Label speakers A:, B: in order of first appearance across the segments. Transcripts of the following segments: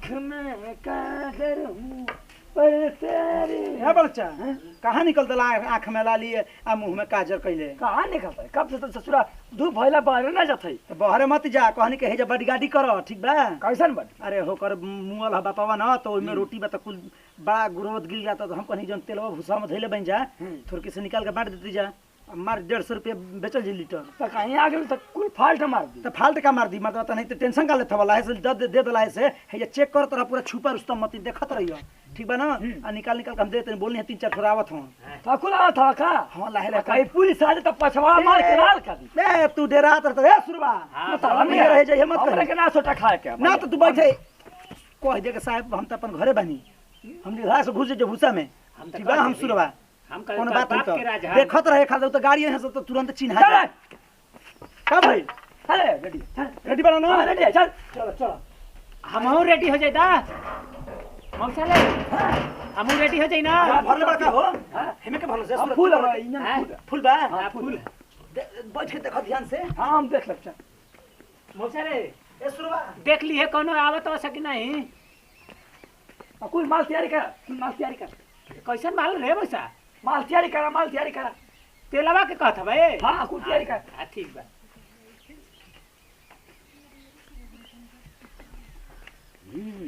A: आँख में काजर हूँ पर तेरे।
B: है बच्चा कहाँ निकल दला आँख में लाली आ मुंह में काजर कैले
A: कहाँ निकलता है? कब से तो ससुरा धूप भइला बाहर ना जाता है।
B: तो बहरे मत जा कहनी के हेजा बड़ी कर ठीक बा।
A: कैसन बन?
B: अरे होकर मुअल ह बापावा न तो ओइमे रोटी बा त कुल बड़ा गुरोद गिर जाता तो हम कहनी जन तेलवा भूसा में धइले बन जा थोड़की से निकाल के बांट देती जा मार 150 रुपया बेचल जी लीटर
A: तो कहीं आ गए तो कुल फाल्ट मार दी।
B: तो फाल्ट का मार दी मतलब तो नहीं तो टेंशन का लेता वाला है से दे दला है से है चेक कर तोरा पूरा छुपा रुस्तम मत देखत रहियो ठीक बा ना आ निकाल के हम दे तनी बोलनी 3-4 थोड़ा आवत हूं
A: तो कुल आ था का
B: हां लाहे लाहे
A: कहीं पुलिस आ जाए तो पछवाड़ा मार के लाल कर दी।
B: ए तू डेरा तो ए सुरबा
A: मतलब
B: नहीं रहे जाइए मत
A: हमरे के ना सोटा खाए के
B: ना तो तू बैठे कह दे के साहब हम त अपन घरे बानी हम निधा से घुस जे भूसा में ठीक बा हम सुरबा
C: हम
B: कौन बात नहीं तो देखत रहे खाली तो गाड़ी है तो तुरंत चिन्हा जाए का भाई
A: अरे रेडी
B: रेडी बना ना
A: रेडी है चल
B: चलो चलो
C: हमहू रेडी हो जाई दा मौसा ले हमहू रेडी हो जाई ना
B: भरले बड़का हो हेमे के भरले से
A: फूल है इंजन
B: फूल बा
C: हां फूल
B: बैठ के देखो ध्यान से
A: हां हम देख सकते
C: मौसा रे
B: ए सुरवा
C: देख ली है कोनो आवत हो सकी नहीं
A: कुल माल तैयारी कर
C: कैसन माल रे मौसा
A: माल तैयारी करा
C: तेलवा के कहत भाई
A: हां कुल तैयारी कर।
C: हां ठीक बा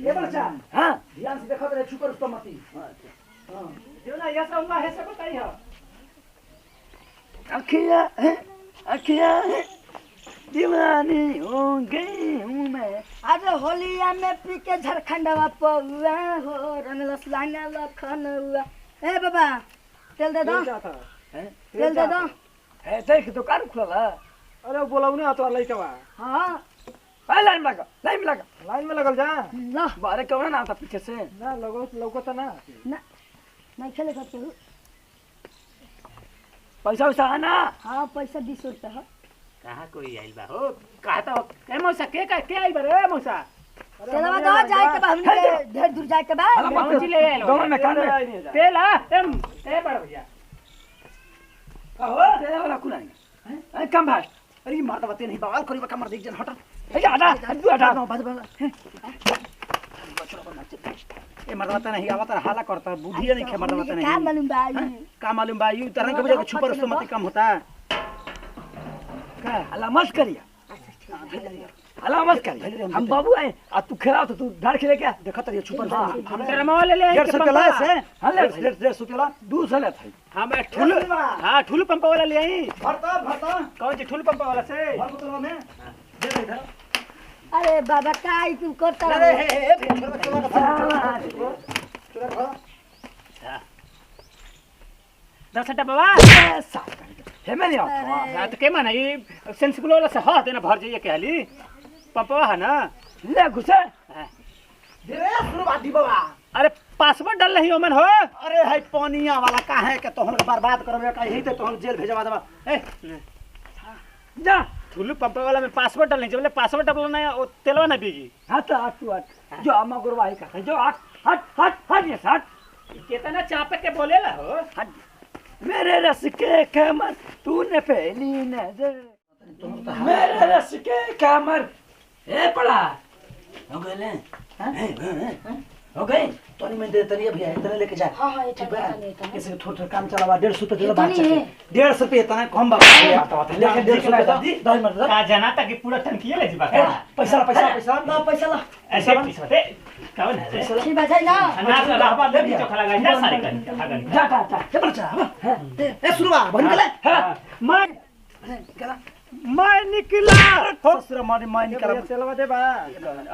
B: ये बच्चा
A: हां
B: ध्यान से देखत रहे छुपर उसको मती हां जो ना ये सब है से बताई हो
A: अखियां दीवानी हो गई हूँ मैं।
D: आज होलिया में पी के झारखंडवा पौआ हो रंग लसलाना लखन हुआ। ए बाबा तेल दे दो तेल दे दो।
A: है देख दुकान खुला।
B: अरे बोलाउने आ तो लइका बा
D: हाँ
A: है लाइन में लगा
B: लाइन में लगल जा
D: लो
A: बारे कौन ना था पीछे से
B: ना लगो लौकत ना
D: ना नहीं खेले करते हो।
A: पैसा वैसा आना।
D: हाँ पैसा 20 रुपया है।
C: कहां कोई आइल बा हो कहता हो ए मौसा के आइल बा रे मौसा
D: तेलवा दो जाए के बाद हमने ढेर दूर जाए के बाद
C: पहुंच ले आइल
A: दोनों में कान में
C: तेल एम ए बड़ भैया
A: कहो तेरे वाला कुल आएंगे कम भाई
B: अरे मारता बते नहीं बवाल करी बका मर देख जन हट
A: है हटा
B: ना बस ए मरवाता नहीं आवता हाला करता बुद्धि नहीं खे मरवाता
D: क्या
B: नहीं
D: मालूम भाई
B: का मालूम बा यू तरह के वजह छुपर उसको मत कम होता
A: का हला मत करिया हला मत करिया हम बाबू आए आ तू खेला तो तू धर खेले क्या
B: देखत रहिए छुपर
C: हम तेरा मोबाइल ले ले
B: 150 रुपया लाए से
A: हां ले
B: 150 रुपया ला
A: 200 लेत है
C: हम ठुल हां ठुल पंप वाला ले आई
B: भरता
C: कौन जी ठुल पंप वाला से
B: भर बोतल में दे दे इधर
D: अरे बाबा काय तू करता
B: अरे
D: रहे
B: हे चलो
C: दस बाबा
A: हे में नहीं
C: हां तो के माना ये सेंसिबल वाला से हां देना भर जाइए के हाली पंपवा है ना
A: ले घुसे
B: दे रे शुरू बात दी बाबा
C: अरे पासवर्ड डाल रही ओमन हो
B: अरे है पानिया वाला का है के तोहन बर्बाद करबे का यही तो तोहन जेल भेजवा देबा ए
A: जा
C: ठुल पंप वाला में पासवर्ड डालने जब पासवर्ड डालना है वो तेलवा ना बीगी
A: हट हट तू हट जो अम्मा गुरवाही का जो हट ये हट
C: कितना चापे के बोलेला हो
A: हट मेरे रस के कमर तूने पहली नजर मेरे रस के कमर ए पड़ा
B: हो गए हो गए तोनी में दे तरिया भैया इतने लेके जा
D: हाँ हाँ
B: ठीक है
D: इतना
B: किसी थोड़ा काम चलावा 150 रुपए दे बात
D: इतनी है?
B: 150 रुपए इतना कम बात लेके 150 रुपए दो मत दो
C: का जाना तक पूरा टंकी ले जीबा का
B: पैसा
D: ना पैसा ला
C: ऐसे पीछे होते कौन है रे
D: ठीक बात है ना
C: अनाज का रहबा ले भी चोखा लगा जा सारे कर खा कर
A: जा
B: ये बच्चा ए शुरुआ बन गले
C: मैं मैं निकला
B: ससुरा मारे मैं निकल
C: चलवा दे बा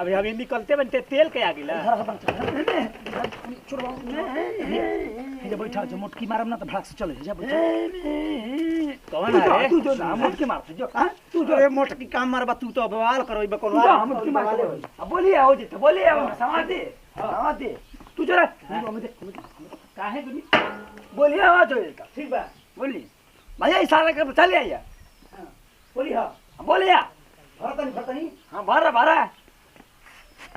C: अभी अभी निकलते बनते तेल के आगिला
B: ये बैठा जो मोटकी मारम ना तो भाग से चले जा बैठा
C: कौन है
A: तू जो ना मुझके मार जो
B: तू जो ए मोटकी काम मारबा तू तो बवाल करोई बे कोनो
A: हम मुझके मार बोलिए आओ जी तो बोलिए आओ समाज दे तू जरा
C: काहे गुनी
A: बोलिए आवाज हो इसका
B: ठीक बा
A: बोलिए भैया इशारा कर चले आइए
B: बोली हां
A: बोलिए
B: भरतनी
A: हाँ भरा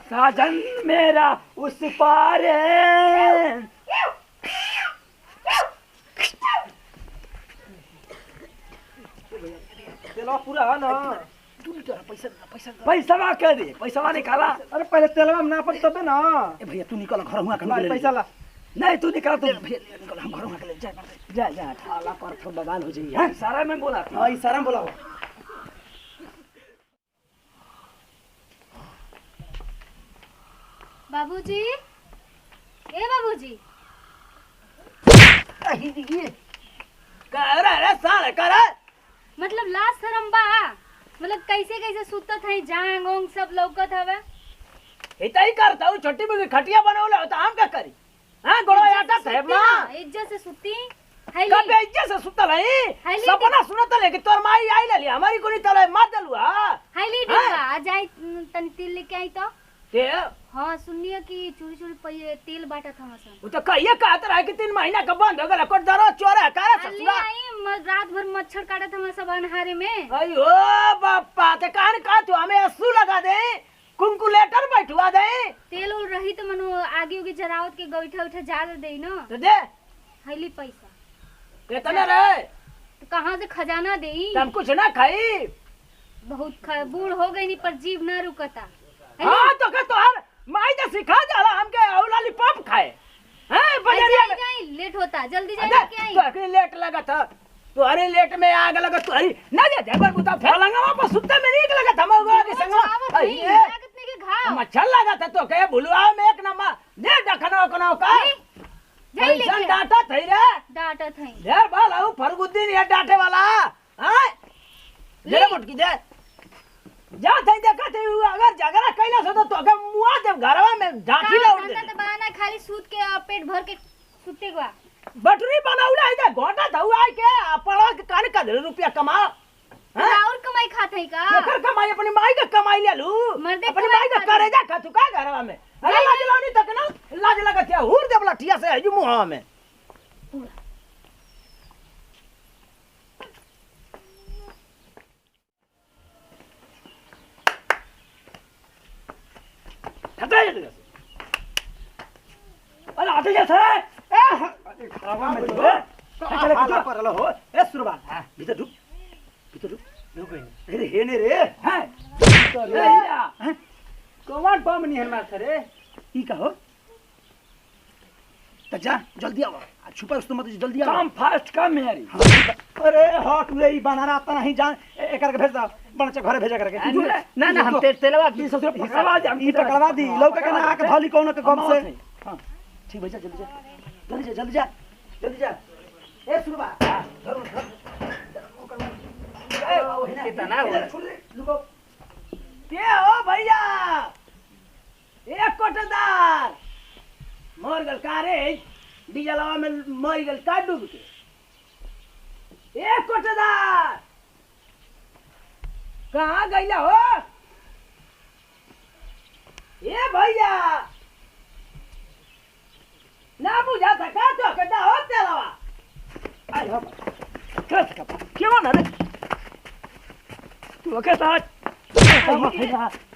A: साजन मेरा उस पार है
B: तेलवा पूरा है ना तू निकाल पैसा पैसा
A: पैसा के दे पैसा निकाला।
B: अरे पहले तेलवा में ना पड़ तबे ना। ए भैया तू निकल घर हुआ कर पैसा ला।
A: नहीं तू निकाल तू
B: भैया निकल हम घर हुआ के ले जा
A: जा जा
B: ठाला पर तो बवाल हो जाई है।
A: सारा में बोला
B: हां इशारा में बोला।
E: बाबूजी, ए बाबूजी,
A: कर रे साले कर।
E: मतलब लाज शरम बा? मतलब कैसे कैसे सुतत है, जांग ओंग सब लौकत हवे।
A: इतना ही करता हूँ छोटी मुझे खटिया बनौले होता हम क्या करी। हाँ गोड़ा आटा है माँ
E: इज्जत से सुती
A: कब इज्जत से सुता नहीं सपना सुनता ले कि तोर माई आई ले लिया हमारी कोनी तले मार दलुआ
E: हाईली डिब्बा आ जाए तन तेल लेके आई तो
A: ते
E: हाँ सुनिए कि चोरी चोरी तेल बांटा था मसन
A: वो तो कहिए कहता रहा कि 3 महीना का बंद हो गया कोट दरो चोर है का ससुरा
E: आई रात भर मच्छर काटा था मैं सब अनहारे में।
A: अयो बापा ते कान का तू हमें अस्सू लगा दे कुंकुलेटर बैठवा दे
E: तेल उल रही तो मनो आगे उगे जरावत के गईठा उठा जा दे ना
A: तो दे
E: हाईली पैसा
A: कितना रे
E: तो कहाँ से खजाना दे
A: तुम कुछ ना खाई
E: बहुत बूढ़ हो गई नहीं पर जीव ना रुकता।
A: हाँ तो के तोहर माई तो सिखा जाला हमके औलाली पप खाए हैं बजरिया में
E: जाई लेट होता जल्दी जाए के आई
A: तो अकली लेट लगा था तुम्हारी लेट में आग लगा तुम्हारी ना जा जबर बुता फैलंगा वहां पर सुत्ते में नीक लगा था मगो के संग
E: ये कितने के घाव
A: मच्छर लगा था तो कहे भुलवा में एक नंबर दे डखनो कनो का
E: जाई
A: ऐसा
E: लेके
A: डाटा थई रे
E: डाटा थई
A: ढेर बाल आऊ फरगुद्दीन ये डाटे वाला हैं ले मोटकी दे जा थई देखा थई अगर झगड़ा कैला से तो के मुआ दे घरवा में डाठी ला उड़ दे
E: तो बहाना खाली सूत के और पेट भर के सुते गवा
A: बटरी बनाउला है गोटा धुआ के पड़ा के कान का रुपया कमा
E: और कमाई खात है का
A: एकर कमाई अपनी माई का कमाई ले लू
E: मर्दे
A: अपनी
E: कमाई
A: माई का
E: खाती।
A: करे जा खा तू का घरवा में अरे लाज लानी तक ना लाज लगा क्या हुर दे बला ठिया से हजू मुहा में हटा जा अरे आते जा सर
B: हवा में तो चले हाला पर लो ए सुरबा भीतर ढुक अरे हे ने रे
A: हैं तो ले या
B: कौन बम नहीं हमार थरे ई कहो त जा जल्दी आओ छुपा उस मत जल्दी आओ
A: काम फास्ट काम मेरी
B: अरे हट ले ई बना रहा नहीं जान एकर के भेज दा बनचा घरे भेजा करके
A: ना ना हम तेलवा की ससुर पकड़वा दे हम
B: ई पकड़वा दी लौका के ना आके धली कोनो के गम से हां ठीक भैया जल्दी जा ए सुरबा
A: कितना हो के हो भैया एक कोटदार मर गल का रे डीजलवा में मर गल का डूब के एक कोटदार कहाँ गईला हो ए भैया ना बुझा सका तो कदा हो तेलवा आई हो कस का क्यों ना रे तू के साथ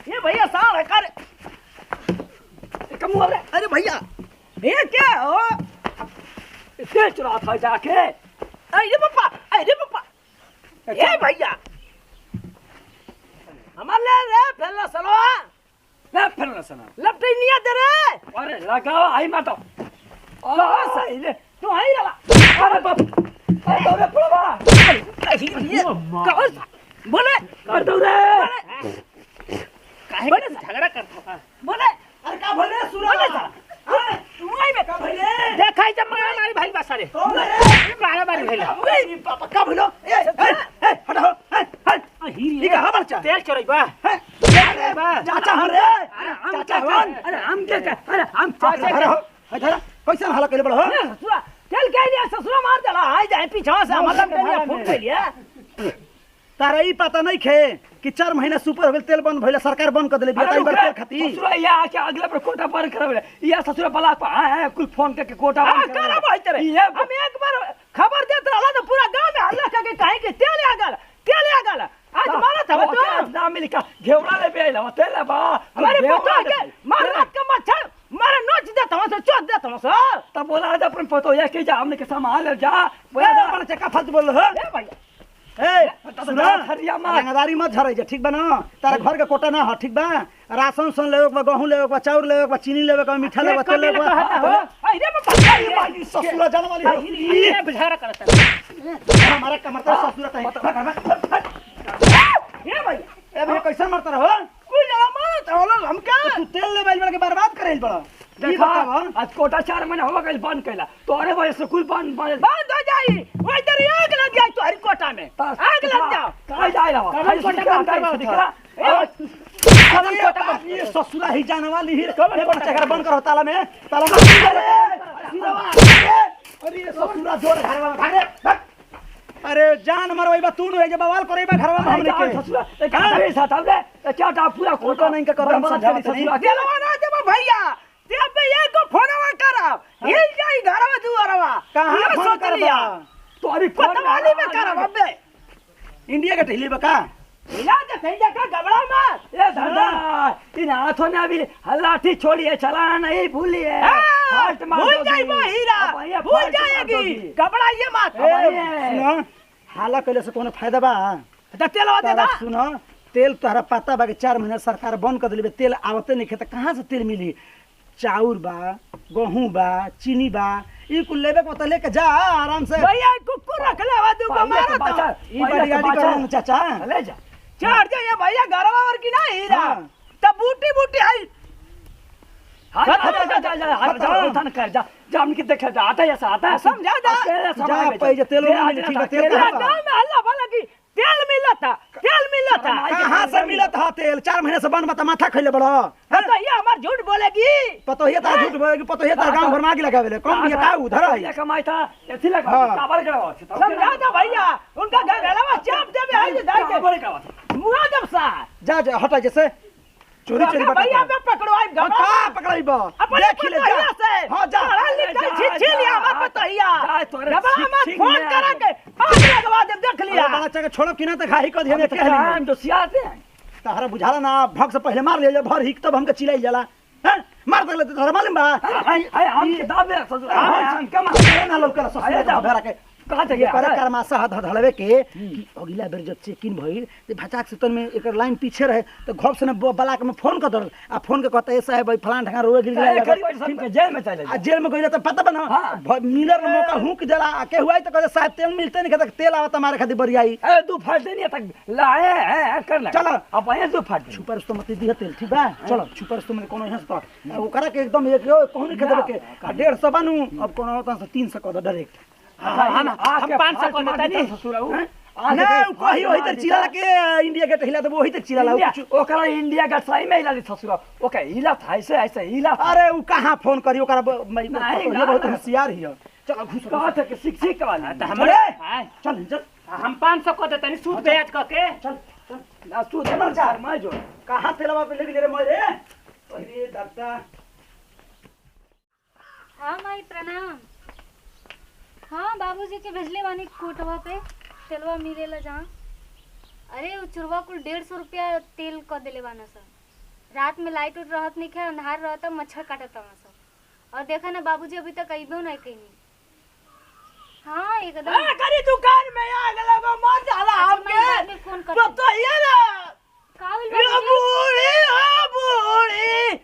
A: ये भैया सारा कर कम रे अरे भैया ये क्या हो इसे चुरा था जाके अरे पापा ये भैया हमार ले रे फैला सलवा ले फैला सना लपटे निया दे रे अरे लगाओ आई मत ओ सही ले तू आई रहा अरे बाप अरे पुलवा कौन बोले कर दो रे काहे बोले झगड़ा करता बोले अरे का बोले सुनो अरे तू आई में का भइले देखाई जब मारी भाई बासारे मारा मारी भइले ओए पापा का भइलो ए हटो हट ही का बच्चा तेल चोरई बा चाचा हरे अरे हम के अरे हम चाचा
B: इधर कैसे हल्ला करे बड़ो
A: ससुरा तेल के लिए ससुरा मार देला आई जाए पीछे से मतलब के फूट गइलिया
B: तारा ई पता नहीं खे कि 4 महीना सुपर हो गेल तेल बंद भइले सरकार बंद कर देले बेटा ई बार तेल खाती
A: ससुरा या के अगले पर कोटा बंद करबे या ससुरा बला है कुल फोन के कोटा बंद कर भाई तेरे हम एक बार खबर देत रहला तो पूरा गांव में हल्ला करके काहे के तेल आ गल आज मारा था तो नाम मिलका घेवड़ा ले बेला तेल बा हमारे पतो के मार रात का मच्छर मारे नोच देता हूं चोट देता हूं सर तब बोला अपन पतो या के जा हमने के सामान ले जा बोला बड़ा चक्का फस बोल हो ए भैया ए
B: सुना रंगदारी मत झरे ठीक बा ना तारा घर के कोटा ना ह ठीक बा राशन सन लेवे के बा गहूं लेवे के बा चाउर लेवे के बा चीनी लेवे के बा मीठा लेवे के तेल लेवे के बा
A: अरे बाबा
B: ससुरा जान वाली
C: ये बुझारा करता
B: हमारा कमर तो ससुरा तय
A: ये भाई
B: ए भाई कैसे मरता रहो
A: कोई जरा मारत होला हम का
B: तू तेल ले बैल के बर्बाद करे बड़ा
A: देखा आज कोटा 4 महीने हो गए बंद कैला तोरे वजह से कुल बंद हो जाई ओए तेरी आग लग जाए तोहरी कोटा में आग लग जाओ कहां जाए रहा
C: कमल कोटा का
A: दिखा
B: कमल कोटा का ये ससुरा ही जाने वाली ही कमल कोटा चक्कर बंद करो ताला में अरे ये ससुरा जोर घर में भागे अरे जान मरवाई बा तू न जे बवाल करे बा घर में हमने के
A: ससुरा का साथ आवले क्या टा पूरा
B: कोटा नहीं का कर हम समझा
A: ससुरा देलवा ना देबा भैया तेब एगो फोनवा करब हिल जाई घरवा दुआरवा
B: कहां फोन कर लिया
A: तोरी कोतवाली में करब अबे
B: इंडिया के ढीली बका
A: हिला दे कहीं देखा घबरा मत ए दादा इन हाथों ने अभी लाठी छोड़ी है चलाना नहीं भूली है फास्ट मार भूल जाई वो हीरा भूल जाएगी घबराइए मत
B: सुनो हाला कइले से कोनो फायदा बा
A: त तेलवा दे दा
B: सुनो तेल तोहरा पता बा कि 4 महीना सरकार बंद कर देली तेल आवते नहीं खेत कहां से तेल मिली चाउर बा गहूं बा चीनी बा ई कुल लेबे को त लेके जा आराम से
A: भैया कुकुर रख ले वा दू को मारा
B: ई बड़ी गाड़ी कर चाचा
A: ले जा चार जा ये भैया घरवा वर की ना हीरा त बूटी बूटी आई जा कर जा जाम की देखे जा आता है आता है समझा
B: जा पैसे तेल ठीक है तेल
A: गांव में हल्ला भला की तेल मिलता
B: कहां से मिलता तेल 4 महीने से बंद बता माथा खइले बड़ो
A: तो ये हमार झूठ बोलेगी
B: पतो ये ता झूठ बोलेगी पतो ये ता गांव भर मागी लगावेले कौन ये का उधर है
A: ये कमाई था एथी लगा काबर करवा समझा जा भैया उनका गलवा चाप देबे आई दाई के बोले का मुआ जब सा
B: जा जा हटा जैसे चोरी चोरी बता
A: भैया पे पकड़वाई
B: का पकड़ाइबो देख ले जा हां जा
A: छिछिलिया मत बताइया जब हम फोन करा के आग लगवा दे देख लिया
B: बड़ा चके छोड़ब कि ना त खाही क देने के
A: हम तो सियाते हैं
B: तहरा बुझाला ना भग से पहले मार ले भर हिक तब हमके चिल्लाई जाला हैं मार देले तहरा मालूम बा
A: हम के दाबे ससुर हम के
B: मार ना लोग कर ससुर भेरा के
A: कहां थे
B: करे करमासा हाथ धड़वे के कि अगला बेर जब चेकिन भइल ते भचाक से तन में एकर लाइन पीछे रहे तो घप से बलाक में फोन कर दल आ फोन के कहता ऐसा है भाई फलान ढंगा रोए गिर गया
A: जेल में चले
B: आ जेल में गइला त पता बना मिलर में मौका हुक जला के हुआ त कहता साहब तेल मिलते नहीं कहता तेल आवत हमारे खातिर बरियाई
A: ए दू फट देनी तक लाए है कर ले
B: चलो
A: अब ये दू फट
B: छुपर तो मत दिया तेल ठीक बा चलो छुपर तो में कोनो हंस तो ओकरा के एकदम एक कहूं के देबे के 150 बनू अब कोनो होता 300 कर डायरेक्ट
C: हम 500 को देता नहीं
A: ससुर
B: ना कोही होई त चिला के इंडिया गेट हिला त वही त चिला
A: ओकरा इंडिया का सही में हिला ससुर ओके हिला ऐसे ऐसे हिला
B: अरे उ कहां फोन करी ओकरा ये बहुत होशियार हियो चलो घुस
A: कहत है कि शिक्षिक के वाला
C: त हमरे
B: चल चल
C: हम 500 को देता नहीं सूद ब्याज क के
B: चल चल
A: ना तू दे चार मैं जो
B: कहां तेलवा पे लेके रे मोरे अरे दादा
E: हाँ माई प्रणाम। हाँ बाबूजी के भेजले बानी कोटवा पे तेलवा मिलेला जहाँ। अरे उ चुरवा कुल 150 रुपया तेल क देले बाना सब। रात में लाइट उठ रहत नहीं खे अंधार रहता मच्छर काटता सब। और देखा ना बाबूजी अभी तक अइबो नहीं कहीं। हाँ एकदम
A: करी दुकान में आग लगा मार जाला आपके
E: फोन कर
A: तो ये ना
E: काबिल
A: ये बूढ़ी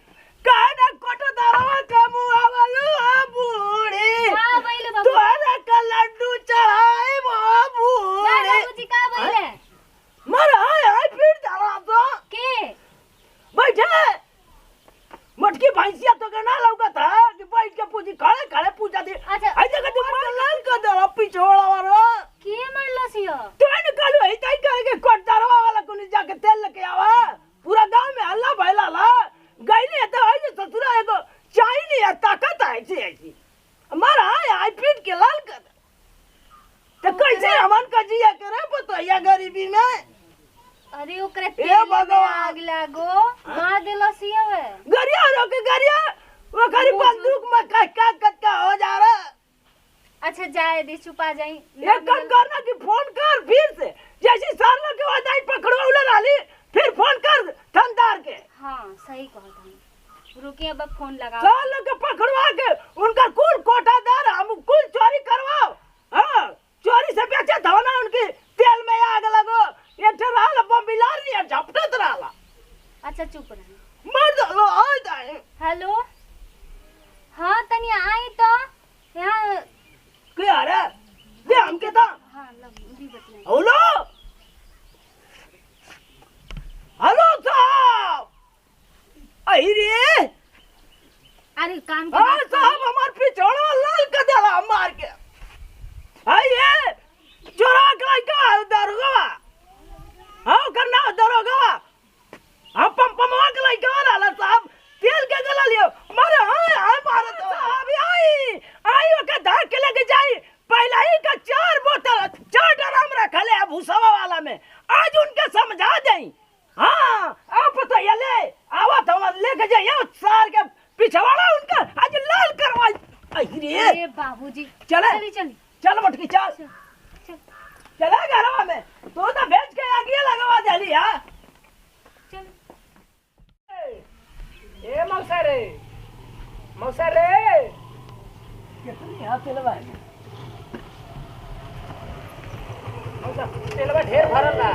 A: काना कोट दरवा के मुआ वालू बूढ़ी
E: हां भइले बाबू
A: तोरा का लड्डू चढ़ाई बूढ़ी
E: बाबूजी का भइले
A: मर आय फिर जाला तो
E: के
A: बैठे मटकी भैंसिया तो के ना लौकत है कि बैठ के पूजी खड़े खड़े पूजा दी
E: अच्छा
A: आई जगह तुम लाल कर दे पिछोड़ा वाला
E: के मरलो सियो
A: तो निकालो ही तई करके कोट दरवा वाला कोनी जाके तेल लेके आवा पूरा गांव में हल्ला भैला ला गईले तो आई ससुरा एगो चाय नहीं है ताकत है ऐसी ऐसी हमारा आई पीट के लाल कर तो कैसे हमन का जिया करे पतोया गरीबी में
E: अरे ओकरे तेल में आग लागो मार देलो सियो है
A: गरिया रोके गरिया वो गरीब बंदूक में का हो जा रहा।
E: अच्छा जाए दे छुपा जाई
A: एक काम करना कि फोन कर फिर से जैसी सालों के बाद आई पकड़वा उला डाली फिर फोन कर थानेदार के।
E: हाँ सही कहत हूँ रुकिए अब फोन लगाओ
A: सालों के पकड़वा के उनका कुल कोठादार हम कुल चोरी करवाओ। हाँ चोरी से बेचे धोना उनकी तेल में आग लगो
E: अच्छा चुप रही।
A: मर दो आ
E: हेलो हाँ तनी आई तो यहाँ
A: के आ रहा दे हमके तो
E: हाँ भी बतलाई।
A: हेलो हेलो साहब आई रे
E: अरे काम
A: हाँ साहब हमार पिछोड़ा लाल कर दिया मार के आइए चोरा का दरोगा हाँ करना दरोगा हम पंपमवा के लइका वाला साहब तेल के गला लियो मारे हां भारत साहब आई ओके धार के लेके जाई पहला ही का 4 बोतल 4 ड्रम रखले है भूसवा वाला में आज उनके समझा देई हां आप पता ये ले आवत हम लेके जाइए सार के पिछवाड़ा उनका आज लाल करवाई रे
E: अरे बाबूजी
A: चले
E: चली चली
A: चल मटकी चल चला घरवा में तो भेज के आगे लगवा देली हां
E: चल।
C: ए मौसा रे
A: कितनी हाथ चलवा है
C: मौसा तेलवा ढेर भरल बा।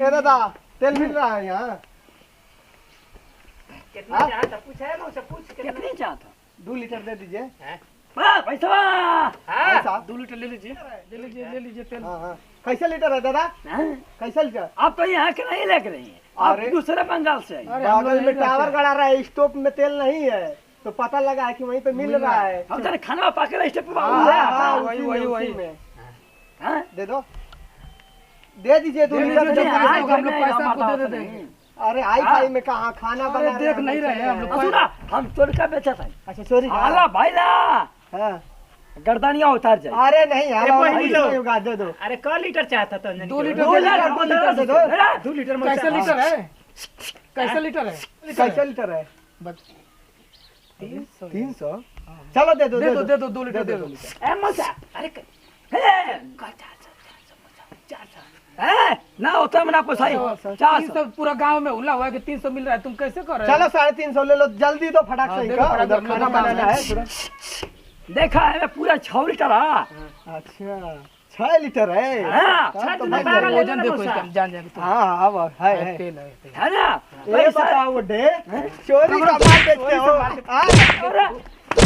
B: ए दादा तेल मिल रहा है यहाँ
C: कितना
B: हाँ?
C: चाहता पूछ है मौसा पूछ
A: कितनी चाहता
B: 2 लीटर दे दीजिए।
A: वाह पैसा
C: हां
B: साहब
C: 2 लीटर ले लीजिए तेल।
B: हाँ हाँ कैसे लीटर है दादा कैसे लीटर?
A: आप तो यहाँ के नहीं लेके रही हैं आप
B: अरे।
A: दूसरे बंगाल से आई
B: बगल में टावर गड़ा रहा है स्टोव में तेल नहीं है तो पता लगा है कि वहीं पे मिल रहा है।
A: हम तेरे खाना पाके स्टेप पे
B: वही में
A: हाँ
B: दे दो दे दीजिए 2 लीटर दे दीजिए।
A: हम लोग पैसा आपको दे देंगे
B: अरे हाई फाई में कहाँ खाना बना
C: देख नहीं रहे हैं हम लोग।
A: सुना हम चोर का बेचा था
B: अच्छा चोरी का?
A: आला भाईला
B: हाँ।
A: गर्दनिया उतार जाए
B: अरे नहीं यार
C: कोई
B: और
C: नहीं
B: नहीं
C: लो।
B: होगा, दे दो
C: अरे क लीटर चाहता तो
B: 2 लीटर दे दो।
C: 2 लीटर मौसा कैसे लीटर है कैसे लीटर है
B: कैसे लीटर है? 300 चलो दे दो
C: 2 लीटर दे दो।
A: ए मौसा अरे ना होता मना पोसाई
C: 300 पूरा गांव में हुला हुआ है कि 300 मिल रहा है तुम कैसे कर रहे हो?
B: चलो 350 ले लो जल्दी दो फटाक
C: हाँ,
B: से
C: दे दो फटाक से,
B: खाना बनाना है पूरा।
A: देखा है पूरा 6 लीटर
B: अच्छा 6 लीटर है
A: हाँ,
B: तब तो
C: मैं
B: भाई
C: वजन
A: लेना
C: देखो
A: मौसा।
C: इसका जान जान
B: हाँ अब है
C: तेल है
A: है ना
B: ये बताओ बड़े चोरी का माल बेचते हो हाँ?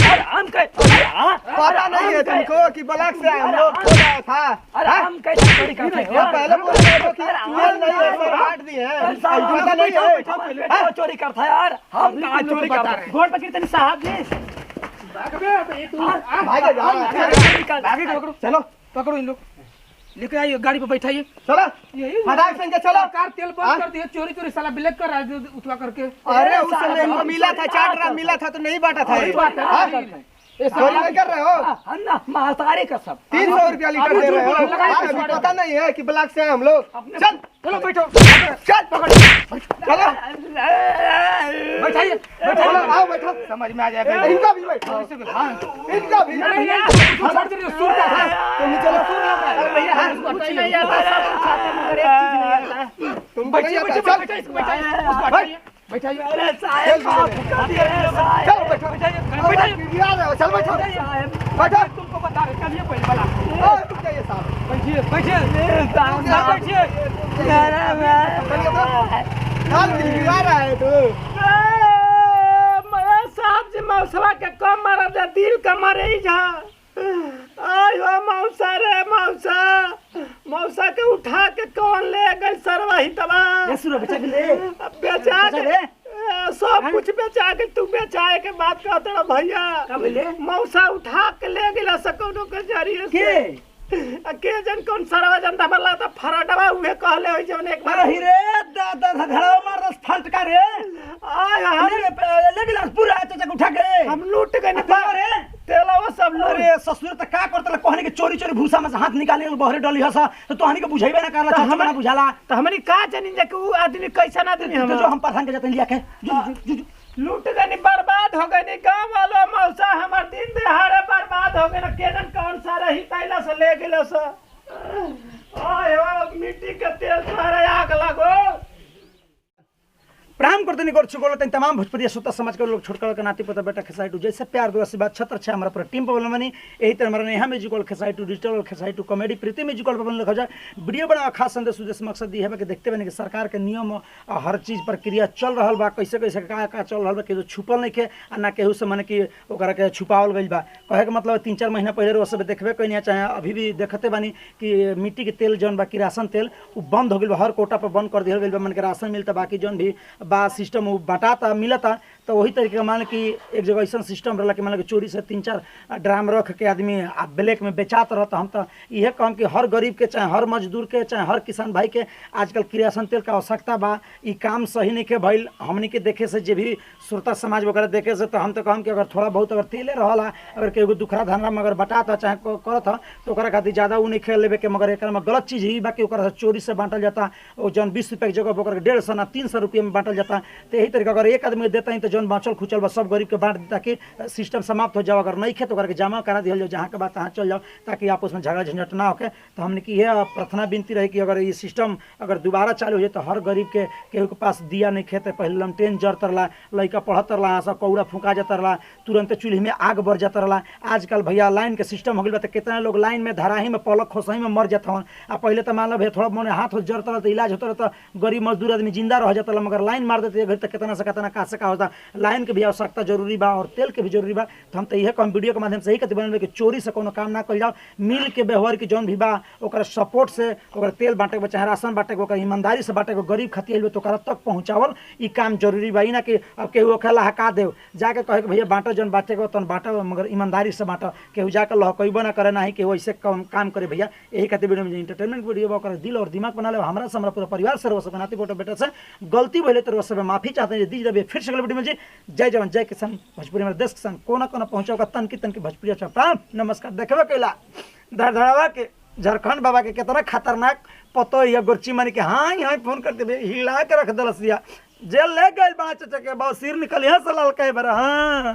A: अरे हम
B: पता नहीं है तुमको कि ब्लॉक से हम लोग खोला था
A: अरे हम कैसे चोरी करते
B: ये पहले बोल रहे थे कि तेल नहीं है सब काट दिए हैं पता नहीं है
A: चोरी करता है यार हम कहाँ चोरी करते हैं
C: गोड़ पकड़ तनी साहब जी
B: भागे जा
C: आगे पकड़ो
B: चलो
C: पकड़ो इन लोग लेके आइए गाड़ी पे बैठाइए
B: चलो फटाक से चलो
C: सरकार तेल बंद कर दिया चोरी चोरी साला ब्लैक कर रहा है उठवा करके
B: अरे उस समय इनको मिला था 4 ड्राम मिला था तो नहीं बांटा था ये। हाँ? चोरी नहीं कर रहे हो
A: अन्ना महासारी का सब
B: 300 रुपया लीटर दे रहे हो हाँ, अभी पता नहीं है कि ब्लॉक से हैं हम लोग चल
C: चलो बैठो
B: चल पकड़ चलो
C: बैठाइए
B: चलो आओ बैठो
C: समझ में आ जाएगा
B: इनका भी बैठो
C: हाँ
B: इनका भी
C: भैया छोड़ दीजिए सुन रहा था
B: तुम चलो
C: अरे भैया कुछ नहीं आता सब खाते मगर एक चीज नहीं आता
B: तुम
C: बैठिए
B: बैठिए
C: बैठिए
B: चल
C: इसको बैठाइए बैठाइए
A: अरे साहब माफ कर दिए साहब
B: चलो बैठो बैठो आ रहे हो चल बैठो बैठो
C: तुमको बता रहे चलिए पहले वाला
B: रुक जाइए साहब
C: बैठिए बैठिए
A: साहब
C: बैठिए
B: हाल गिरा रहा है तू
A: मैं साहब जी मौसवा के कम मारा दे दिल का मारे ही जा आयो मौसा रे मौसा के उठा के कौन ले गई सरवा ही तबा
B: ये सुनो बेचा के ले
A: बेचा के सब कुछ बेचा के तू बेचाए के बात कहते ना भैया मौसा उठा के ले गेला सकोनो के जरिए से के जन कौन सरवा जनता बल्ला त फराडवा उहे कहले होई जवन एक बार
B: अरे रे दादा धड़ावा मार दस फटका रे
A: आय हम
B: ले गिलास पूरा तो उठा के
A: हम लूट गए ना रे तेलावा सब लूट
B: अरे ससुर त का करतला कहनी के चोरी चोरी भूसा में से हाथ निकाले बहरे डली हसा तो तोहनी के बुझाइबे ना करला छछ बना बुझाला
A: तो हमनी का जानी जे उ आदमी कैसा आदमी हम
B: जो हम प्रधान के जाते लिया के
A: लूट गए बर्बाद हो गए गांव वालों मौसा हमार दिन दिहाड़े बर्बाद हो गए केजन कौन सा रही तैला से ले गेलो से ओए ओ मिट्टी के तेल सारे आग लगो
B: प्रणाम करते नहीं कर चुको तमाम भोजपुरी श्रोता समाज के लोग छोटका के नाती पोता बेटा खेसाई टू जैसे प्यार दुआ से बात छत्र छे हमारा पूरा टीम पर बनी यही तरह हमारा Neha musical खेसाई two digital खेसाई two comedy प्रीति म्यूजिकल पर लिखा जाए वीडियो बना खास संदेश उद्देश्य मकसद ये है कि देखते बने कि सरकार के नियम हर चीज प्रक्रिया चल रहा बा कैसे कैसे का चल रहा बा केहू छुपल नहीं के आ ना केहू से माने कि ओकरा के छुपावल गइल बा कहे के मतलब 3-4 महीना पहले वो सब देखबे कोई नहीं चाहे अभी भी देखते बानी कि मिट्टी के तेल जौन बा कि राशन तेल वो बंद हो गइल बा हर कोटा पर बंद कर दिया गइल बा मन के राशन मिलता बाकी जौन भी बा सिस्टम वो बटाता मिलता तो वही तरीके का मान कि एक जगह ऐसा सिस्टम रहा कि मान कि चोरी से 3-4 ड्राम रख के आदमी ब्लैक में बेचात रहता हम तो यह कहम कि हर गरीब के चाहे हर मजदूर के चाहे हर किसान भाई के आजकल किरासन तेल का आवश्यकता बा ई काम सही नहीं के भइल हमनी के देखे से जे भी श्रोता समाज वगैरह देखे से तो हम तो कहम कि अगर थोड़ा बहुत अगर तेले रहला अगर केहू दुखरा धनरा में अगर बटाता चाहे करत तो ओकरा खातिर ज़्यादा उ नहीं खेल लेवे के मगर एक में गलत चीज़ ही बाकी ओकरा चोरी से बांटल जाता और जौन 20 रुपये की जगह ओकरा 150 ना 300 रुपये में बांटल जाता तो यही तरीका अगर एक आदमी देता ही तो जौन बाँचल खुचल बा सब गरीब के बांट देता कि सिस्टम समाप्त हो जाओ अगर नहीं खे तो ओकरा के जमा करा दिया जाओ जहाँ के बात तहाँ चल जाओ ताकि आपस में झगड़ा झंझट ना होके तो हमने की यह प्रार्थना विनती रही कि अगर ये सिस्टम अगर दोबारा चालू हो जाए तो हर गरीब के केहू के पास दिया नहीं खेते पहले लमटेन जरत रहा लड़का पढ़त रहा सब कौड़ा फूका जाता रहा तुरंत चूल्हे में आग बढ़ जाता रहा आजकल भैया लाइन के सिस्टम हो गया तो कितना लोग लाइन में धराही में पलक खोसही में मर जाता हन आ पहले तो मान लो भैया थोड़ा मोने हाथ हो जरता रहा तो इलाज होता रहा तो गरीब मजदूर आदमी जिंदा रह जाता रहा मगर लाइन मार देते घर तक कितना से कितना का से का होता लाइन के भी आवश्यकता जरूरी बा और तेल के भी जरूरी बा तो हम तो यह कम वीडियो के माध्यम से यही कहते बने कि चोरी से कोनो काम ना कर जाओ मिल के व्यवहार की जौन भी बा ओकरा सपोर्ट से ओकरा तेल बांटे के चाहे राशन बांटे के ओकरा ईमानदारी से बांटे के गरीब खतिया तो ओकरा तक पहुँचावल ई काम जरूरी बा ई ना कि अब केहू खेला हका देव जाके कहे कि भैया बांटो जौन बांटे के तन बांटो मगर ईमानदारी से बांटो केहू जाकर लहकैबो ना करे ना ही केहू ऐसे काम करे भैया यही खातिर वीडियो में इंटरटेनमेंट वीडियो ओकरा दिल और दिमाग बना ले हमरा से हमरा पूरा परिवार से रोस बनाती फोटो बेटा से गलती भइले तो रोस माफी चाहते हैं दी जब फिर से अगले वीडियो में जी जय जवान जय किसान भोजपुरी में देश किसान कोना कोना पहुंचाओ तन की भोजपुरी अच्छा प्राण नमस्कार देखबे कैला धड़धड़ावा के झारखंड बाबा के कितना खतरनाक पतो या गुरची मानी के हाँ यहाँ फोन करते हिला के रख दलसिया जेल ले गए बड़ा चाचा के बहुत सिर निकल यहाँ से लाल कहे बरा हाँ